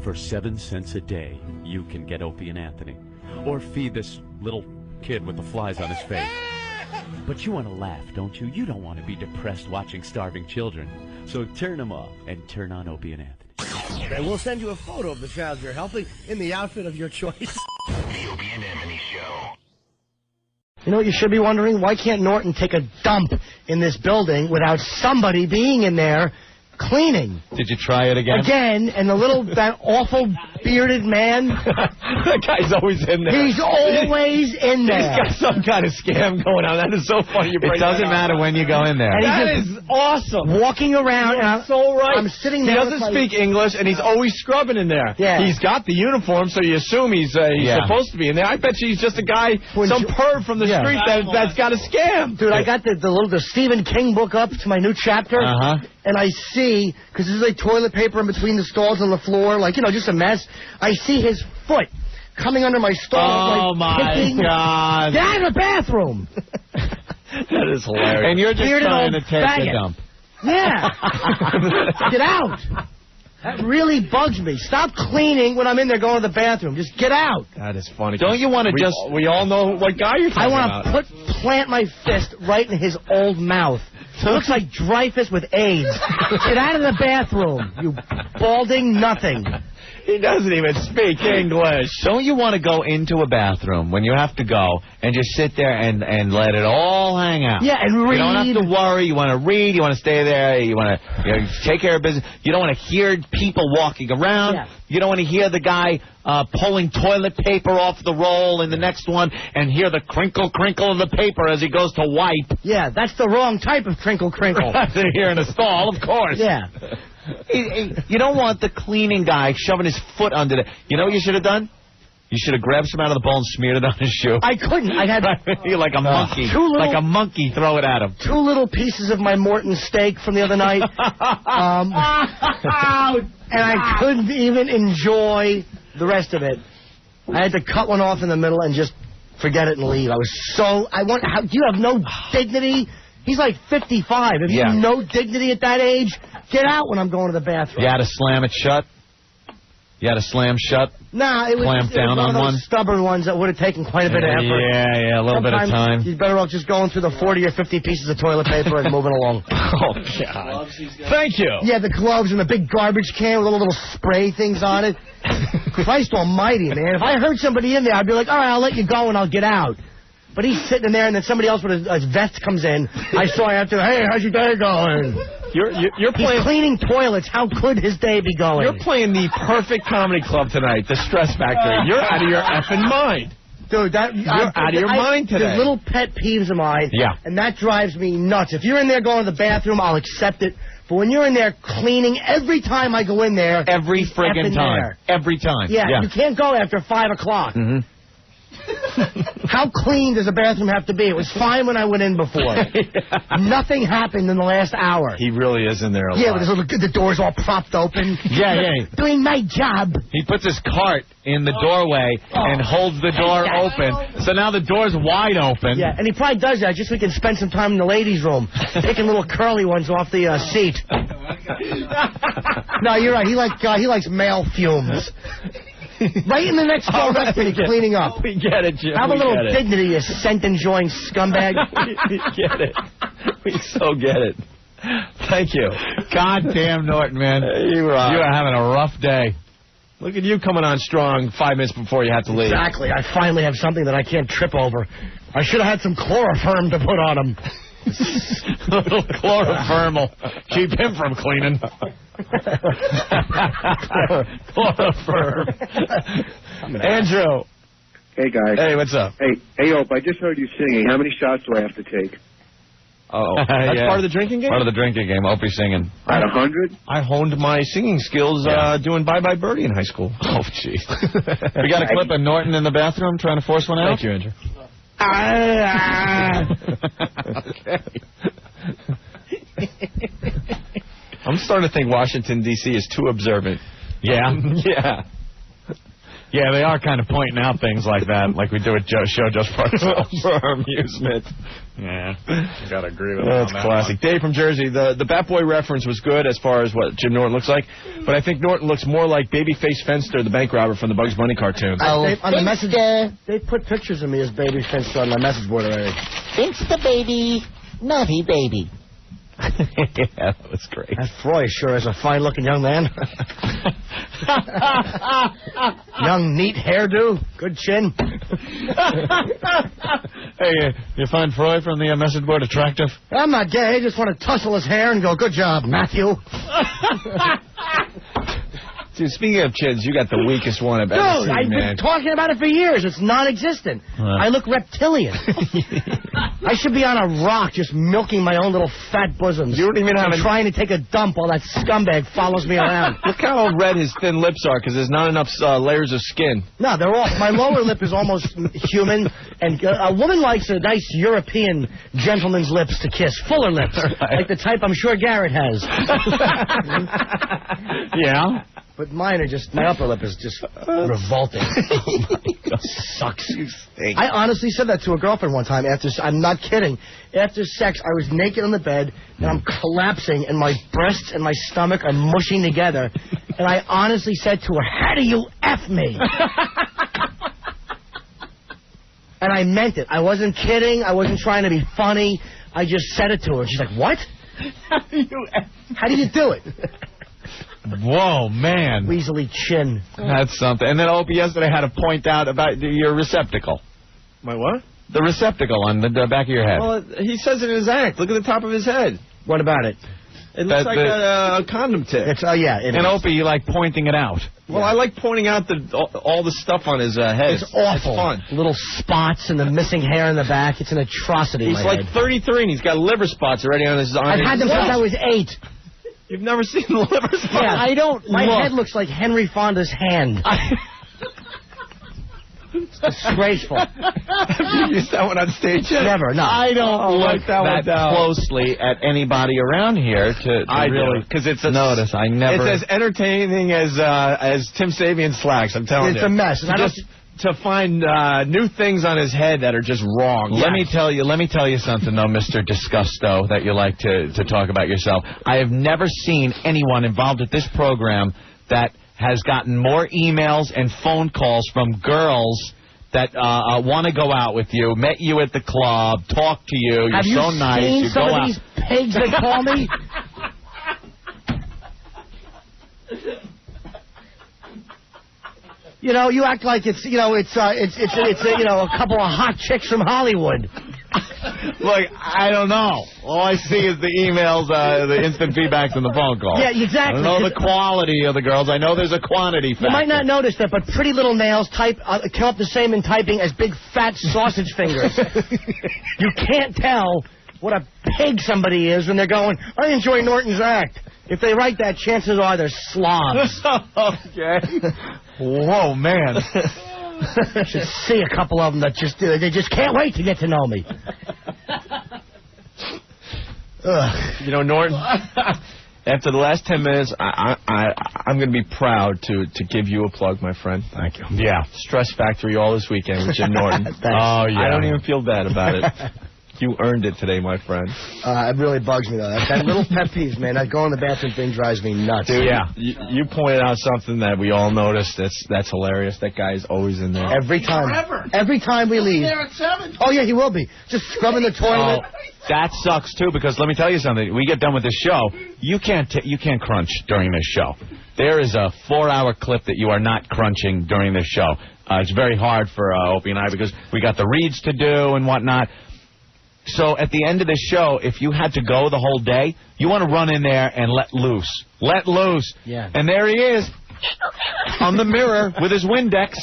For 7 cents a day, you can get Opie and Anthony. Or feed this little kid with the flies on his face. But you want to laugh, don't you? You don't want to be depressed watching starving children. So turn them off and turn on Opie and Anthony. And we'll send you a photo of the child you're helping in the outfit of your choice. The Opie and Anthony Show. You know what you should be wondering? Why can't Norton take a dump in this building without somebody being in there cleaning? Did you try it again? Again, and that awful bearded man. That guy's always in there. He's always in there. He's got some kind of scam going on. That is so funny. It doesn't matter when you go in there. And that is awesome. Walking around. And I'm so right. I'm sitting there. He doesn't speak English, and he's always scrubbing in there. Yeah. He's got the uniform, so you assume he's supposed to be in there. I bet you he's just a guy, some perv from the street that's got a scam. Dude, I got the Stephen King book up to my new chapter. And I see, because there's like toilet paper in between the stalls on the floor, like, just a mess. I see his foot coming under my stall. Oh, my God. Get out of the bathroom. That is hilarious. And you're just trying to take a dump. Yeah. Get out. That really bugs me. Stop cleaning when I'm in there going to the bathroom. Just get out. That is funny. Don't you want to we all know what guy you're talking about. I want to plant my fist right in his old mouth. It looks like Dreyfus with AIDS. Get out of the bathroom, you balding nothing. He doesn't even speak English. Don't you want to go into a bathroom when you have to go and just sit there and let it all hang out? Yeah, and read. You don't have to worry. You want to read. You want to stay there. You want to take care of business. You don't want to hear people walking around. Yeah. You don't want to hear the guy pulling toilet paper off the roll in the next one and hear the crinkle of the paper as he goes to wipe. Yeah, that's the wrong type of crinkle. Here in a stall, of course. Yeah. You don't want the cleaning guy shoving his foot under the... You know what you should have done? You should have grabbed some out of the bowl and smeared it on his shoe. I couldn't. I had... You're like a monkey. Like a monkey, throw it at him. 2 little pieces of my Morton steak from the other night. And I couldn't even enjoy the rest of it. I had to cut one off in the middle and just forget it and leave. I was so... you have no dignity... He's like 55. If you have no dignity at that age, get out when I'm going to the bathroom. You had to slam it shut? You had to slam shut? Nah, it was one of those stubborn ones that would have taken quite a bit of effort. Yeah, a little bit of time. You're better off just going through the 40 or 50 pieces of toilet paper and moving along. Oh, God. Thank you. Yeah, the gloves and the big garbage can with all the little spray things on it. Christ almighty, man. If I heard somebody in there, I'd be like, all right, I'll let you go and I'll get out. But he's sitting in there, and then somebody else with his vest comes in. I saw after, hey, how's your day going? You're playing... He's cleaning toilets. How could his day be going? You're playing the perfect comedy club tonight, the Stress Factory. You're out of your effing mind. Dude, you're out of your mind today. There's little pet peeves of mine, and that drives me nuts. If you're in there going to the bathroom, I'll accept it. But when you're in there cleaning, every time I go in there... Every friggin' time. Every time. Yeah, you can't go after 5 o'clock. Mm-hmm. How clean does a bathroom have to be? It was fine when I went in before. Nothing happened in the last hour. He really is in there a lot. Yeah, with the doors all propped open. Yeah. Doing my job. He puts his cart in the doorway and holds the door open. So now the door's wide open. Yeah, and he probably does that just so we can spend some time in the ladies' room, taking little curly ones off the seat. No, you're right. He likes male fumes. Right in the next door when you're cleaning up. We get it, Jim. Have a little dignity, you scent-enjoying scumbag. We get it. We so get it. Thank you. Goddamn Norton, man. You are having a rough day. Look at you coming on strong 5 minutes before you have to leave. Exactly. I finally have something that I can't trip over. I should have had some chloroform to put on him. Little chloroform will keep him from cleaning. Chloroform. Andrew. Hey, guys. Hey, what's up? Hey, Ope, I just heard you singing. How many shots do I have to take? Oh, that's part of the drinking game? Part of the drinking game. Opie singing. At 100? I honed my singing skills doing Bye Bye Birdie in high school. Oh, jeez. We got a clip of Norton in the bathroom trying to force one out? Thank you, Andrew. Okay. I'm starting to think Washington, D.C. is too observant. Yeah? Yeah. Yeah, they are kind of pointing out things like that, like we do a show just for ourselves. For our amusement. Yeah, I gotta agree with That's classic. Dave from Jersey, the Bat Boy reference was good as far as what Jim Norton looks like, but I think Norton looks more like Babyface Fenster, the bank robber from the Bugs Bunny cartoon. On the message, they put pictures of me as Baby Fenster on my message board already. Finster baby, naughty baby. Yeah, that was great. That Froy sure is a fine-looking young man. Young, neat hairdo, good chin. Hey, you find Froy from the message board attractive? I'm not gay. I just want to tussle his hair and go, good job, Matthew. Dude, speaking of chins, you got the weakest one I've ever seen, I've been talking about it for years. It's non-existent. I look reptilian. I should be on a rock just milking my own little fat bosoms. You don't even have trying to take a dump while that scumbag follows me around. Look how red his thin lips are, because there's not enough layers of skin. No, they're all... My lower lip is almost human, and a woman likes a nice European gentleman's lips to kiss. Fuller lips, like the type I'm sure Garrett has. Yeah? But mine are just... My upper lip is just revolting. Oh, my God. Sucks. I honestly said that to a girlfriend one time after... I'm not kidding. After sex, I was naked on the bed, and I'm collapsing, and my breasts and my stomach are mushing together. And I honestly said to her, how do you F me? And I meant it. I wasn't kidding. I wasn't trying to be funny. I just said it to her. She's like, what? How do you do it? Whoa, man. Weaselly chin. That's something. And then Opie yesterday had to point out about your receptacle. My what? The receptacle on the back of your head. Well, he says it in his act. Look at the top of his head. What about it? It looks like a condom tip. It's, yeah, it and is. Opie, you like pointing it out. Well, I like pointing out all the stuff on his head. It's awful. It's fun. Little spots and the missing hair in the back. It's an atrocity. He's like 33 and he's got liver spots already on his arm. I've had them since I was 8. You've never seen the liver spots? Yeah, I don't. My head looks like Henry Fonda's hand. It's disgraceful. Have you used that one on stage yet? Never, no. I don't look that closely at anybody around here to really because it's notice. I never. It's as entertaining as Tim Sabian slacks. I'm telling you, it's a mess. To find new things on his head that are just wrong. Let me tell you something, though, Mr. Disgusto, that you like to talk about yourself. I have never seen anyone involved with this program that has gotten more emails and phone calls from girls that want to go out with you, met you at the club, talk to you. You're so nice. Seen you some go of out. these pigs that call me? You know, you act like it's a couple of hot chicks from Hollywood. Look, I don't know. All I see is the emails, the instant feedbacks, and the phone calls. Yeah, exactly. I don't know the quality of the girls. I know there's a quantity factor. You might not notice that, but Pretty Little Nails come up the same in typing as big fat sausage fingers. You can't tell what a pig somebody is when they're going, I enjoy Norton's act. If they write that, chances are they're slobs. Okay. Whoa, man. I should see a couple of them that they just can't wait to get to know me. You know, Norton, after the last 10 minutes, I'm going to be proud to give you a plug, my friend. Thank you. Yeah. Stress Factory all this weekend with Jim Norton. Oh, yeah. I don't even feel bad about it. You earned it today, my friend. It really bugs me, though. That little pet peeve, man. That going to the bathroom thing drives me nuts. Dude, yeah. You pointed out something that we all noticed. That's hilarious. That guy's always in there. Every time. Forever. Every time we leave. There at 7. Oh, yeah, he will be. Just scrubbing the toilet. Oh, that sucks, too, because let me tell you something. We get done with this show. You can't crunch during this show. There is a 4-hour clip that you are not crunching during this show. It's very hard for Opie and I because we got the reads to do and whatnot. So at the end of the show, if you had to go the whole day, you want to run in there and let loose. Let loose. Yeah. And there he is on the mirror with his Windex.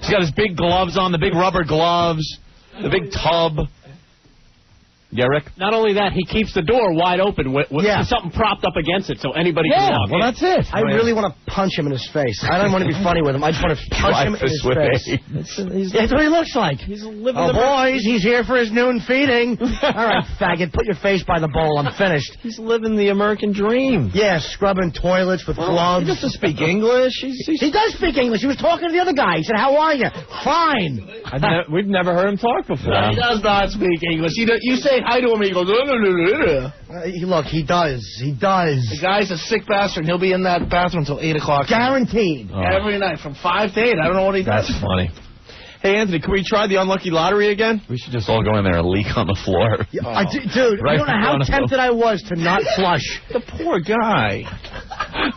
He's got his big gloves on, the big rubber gloves, the big tub. Yeah, Rick? Not only that, he keeps the door wide open with something propped up up against it so anybody can walk in. That's it. I really want to punch him in his face. I don't want to be funny with him. I just want to punch him in his face. That's what he looks like. He's living boys, he's here for his noon feeding. All right, faggot, put your face by the bowl. I'm finished. He's living the American dream. Yeah, scrubbing toilets with gloves. He doesn't speak English. He does speak English. He was talking to the other guy. He said, "How are you?" Fine. We've never heard him talk before. No, he does not speak English. You say hi to him and he goes, look, he does. He does. The guy's a sick bastard, and he'll be in that bathroom until 8 o'clock. Guaranteed. Every night from 5 to 8. I don't know what he does. That's funny. Hey, Anthony, can we try the unlucky lottery again? We should just all go in there and leak on the floor. Dude, right, you don't know how tempted I was to not flush. The poor guy.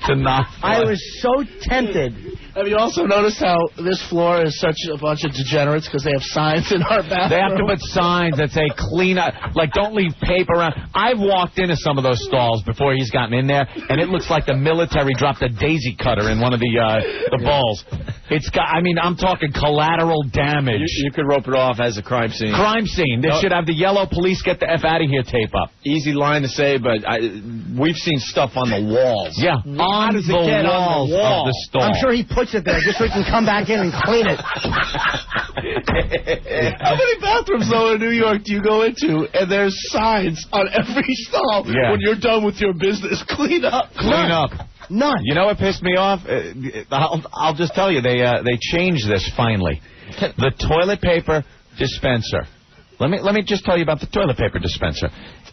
To not flush. I was so tempted. Have you also noticed how this floor is such a bunch of degenerates because they have signs in our bathroom? They have to put signs that say clean up, like don't leave paper around. I've walked into some of those stalls before he's gotten in there, and it looks like the military dropped a daisy cutter in one of the bowls. It's got, I mean, I'm talking collateral damage. You could rope it off as a crime scene. Crime scene. They should have the yellow police get the F out of here tape up. Easy line to say, but we've seen stuff on the walls. Yeah, on the walls of the stall. I'm sure he puts it there just so he can come back in and clean it. How many bathrooms, though, in New York do you go into and there's signs on every stall when you're done with your business? Clean up. Clean up. None. You know what pissed me off? I'll just tell you, they changed this finally. The toilet paper dispenser. Let me just tell you about the toilet paper dispenser.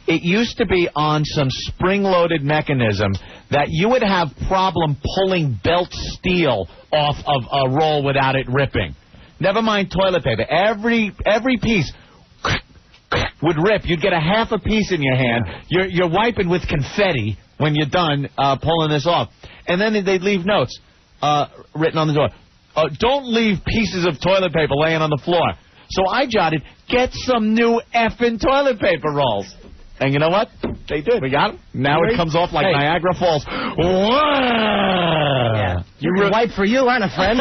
It used to be on some spring-loaded mechanism that you would have problem pulling belt steel off of a roll without it ripping. Never mind toilet paper. Every piece would rip. You'd get a half a piece in your hand. You're wiping with confetti when you're done pulling this off. And then they'd leave notes written on the door. Don't leave pieces of toilet paper laying on the floor. So I jotted, get some new effing toilet paper rolls. And you know what? They did. We got them. Now it comes off like Niagara Falls. Yeah. You wipe for you and a friend.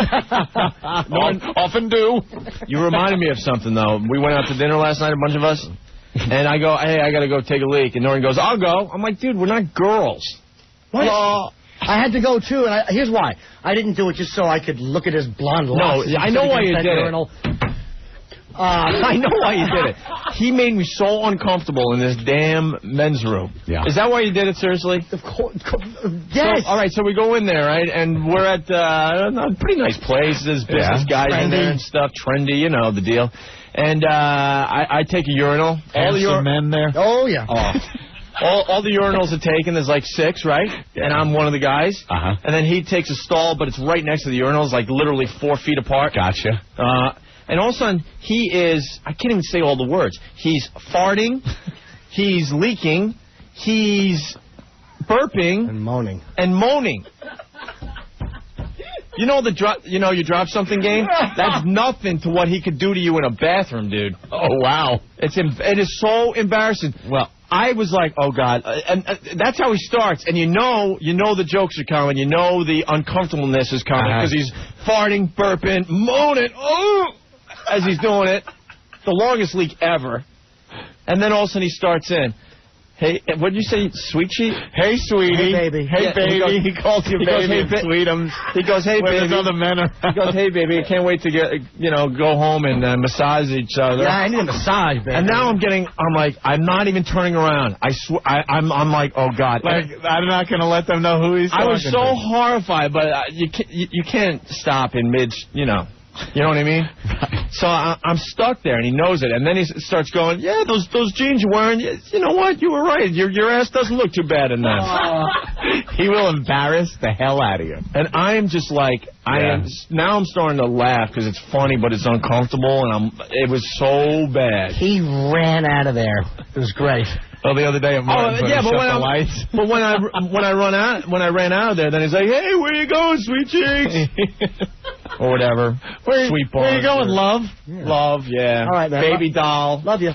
Often do. You reminded me of something, though. We went out to dinner last night, a bunch of us. And I go, hey, I got to go take a leak. And Norton goes, I'll go. I'm like, dude, we're not girls. What? I had to go, too. And here's why. I didn't do it just so I could look at his blonde locks. No, I know why you did it. I know why you did it. He made me so uncomfortable in this damn men's room. Yeah. Is that why you did it, seriously? Of course. Yes. So, all right, so we go in there, right, and we're at a pretty nice place. There's business guys in there and stuff, trendy, you know the deal. And I take a urinal. All the men there? Oh, yeah. All the urinals are taken. There's like 6, right? Yeah. And I'm one of the guys. Uh-huh. And then he takes a stall, but it's right next to the urinals, like literally 4 feet apart. Gotcha. And all of a sudden, he is, I can't even say all the words. He's farting, he's leaking, he's burping. And moaning. You know you drop something game? That's nothing to what he could do to you in a bathroom, dude. Oh, wow. It is so embarrassing. Well, I was like, oh, God. And that's how he starts. And you know the jokes are coming. You know the uncomfortableness is coming because he's farting, burping, moaning, as he's doing it. The longest leak ever. And then all of a sudden he starts in. Hey, what did you say, sweet cheek? Hey, sweetie. Hey, baby. Hey, baby. He calls you baby. Goes, hey, sweetums. He goes, hey, baby. Other men are. He goes, hey, baby. I can't wait to go home and massage each other. Yeah, I need a massage, baby. And now I'm not even turning around. I'm like, oh, God. Like, I'm not going to let them know who he's talking to. I was so horrified, but you can't stop in mid, You know what I mean? So I'm stuck there, and he knows it. And then he starts going, yeah, those jeans you're wearing, you know what? You were right. Your ass doesn't look too bad in them. He will embarrass the hell out of you. And I am just like, now I'm starting to laugh because it's funny, but it's uncomfortable, and it was so bad. He ran out of there. It was great. Well, the other day at Martin, but when I ran out of there, then he's like, hey, where you going, sweet cheeks? Or whatever. Sweet boy. Where you going, love? Yeah. Love, yeah. All right, man. Baby doll. Love you.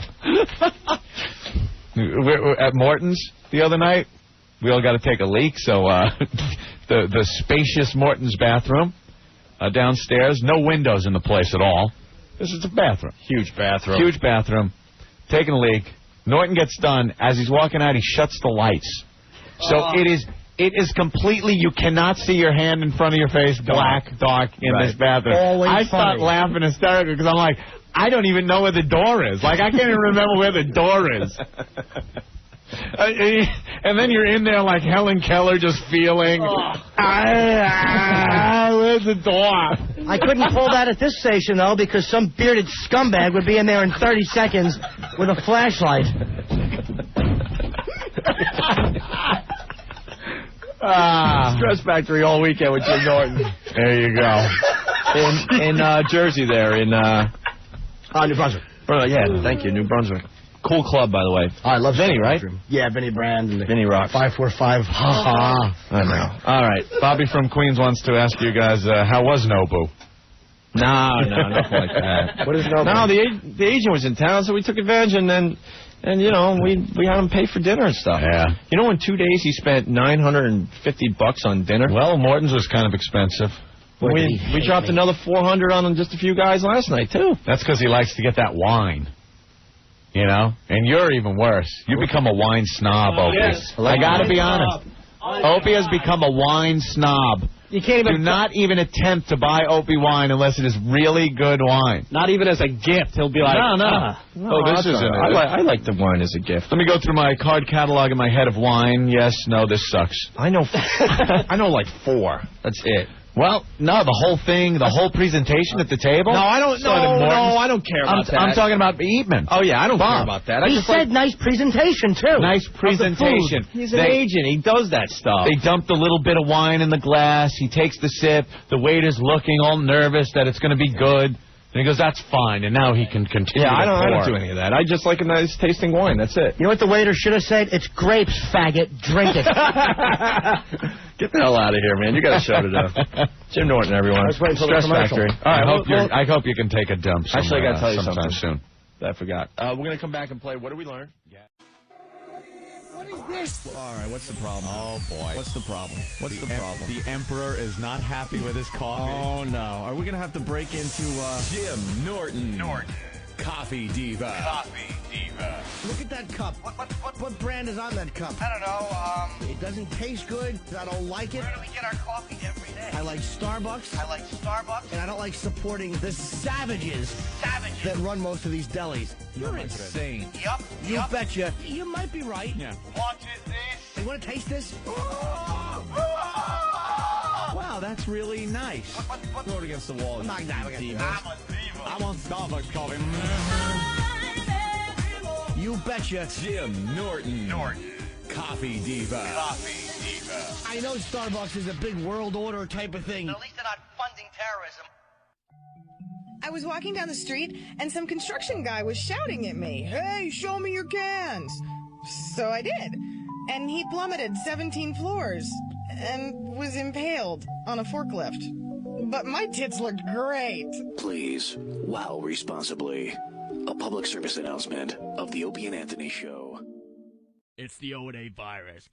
We're at Morton's the other night. We all got to take a leak, so the spacious Morton's bathroom downstairs, no windows in the place at all. This is a bathroom. Huge bathroom. Taking a leak. Norton gets done. As he's walking out, he shuts the lights. So it is completely, you cannot see your hand in front of your face, dark in this bathroom. I start laughing hysterically because I'm like, I don't even know where the door is. Like, I can't even remember where the door is. And then you're in there like Helen Keller just feeling, where's the door? I couldn't pull that at this station, though, because some bearded scumbag would be in there in 30 seconds with a flashlight. Stress Factory all weekend with Jim Norton. There you go. In Jersey there, in... New Brunswick. Yeah, thank you, New Brunswick. Cool club, by the way. I love Vinny, right? Yeah, Vinny Brand. And Vinny rocks. 545. Ha ha. I know. All right. Bobby from Queens wants to ask you guys, how was Nobu? No, nothing like that. What is Nobu? No, the agent was in town, so we took advantage, and you know, we had him pay for dinner and stuff. Yeah. You know, in 2 days he spent $950 on dinner. Well, Morton's was kind of expensive. We dropped another $400 on just a few guys last night too. That's because he likes to get that wine. You know? And you're even worse. You become a wine snob, Opie. Yes. I gotta be honest. Opie has become a wine snob. You can't even... Do not even attempt to buy Opie wine unless it is really good wine. Not even as a gift. He'll be like, no, this isn't it. I like the wine as a gift. Let me go through my card catalog in my head of wine. Yes, no, this sucks. I know like 4. That's it. Well, no, the whole thing, the whole presentation at the table. No, I don't. No, I don't care about that. I'm talking about Eatman. Oh yeah, I don't care about that. He said nice presentation too. Nice presentation. He's an agent. He does that stuff. They dumped a little bit of wine in the glass. He takes the sip. The waiter's looking all nervous that it's going to be good. And he goes, "That's fine." And now he can continue. Yeah, I don't do any of that. I just like a nice tasting wine. That's it. You know what the waiter should have said? It's grapes, faggot. Drink it. Get the hell out of here, man. You got a show to do. Jim Norton, everyone. Stress Factory. All right, I hope you can take a dump sometime. Actually, I got to tell you something soon. I forgot. We're going to come back and play What Did We Learn? Yeah. What is this? All right, what's the problem? Oh, boy. What's the problem? What's the problem? The Emperor is not happy with his coffee. Oh, no. Are we going to have to break into... Jim Norton. Coffee Diva. Look at that cup. What brand is on that cup? I don't know. It doesn't taste good. I don't like it. Where do we get our coffee every day? I like Starbucks. And I don't like supporting the savages that run most of these delis. You're insane. Yup. You betcha. You might be right. Yeah. What is this? You want to taste this? Wow, that's really nice. Throw it against the wall. Knock down against the I'm a diva. I want Starbucks coffee. You betcha. Jim Norton. Coffee Diva. I know Starbucks is a big world order type of thing. At least they're not funding terrorism. I was walking down the street, and some construction guy was shouting at me, "Hey, show me your cans!" So I did. And he plummeted 17 floors and was impaled on a forklift. But my tits looked great. Please, wow responsibly. A public service announcement of the Opie and Anthony Show. It's the O&A virus.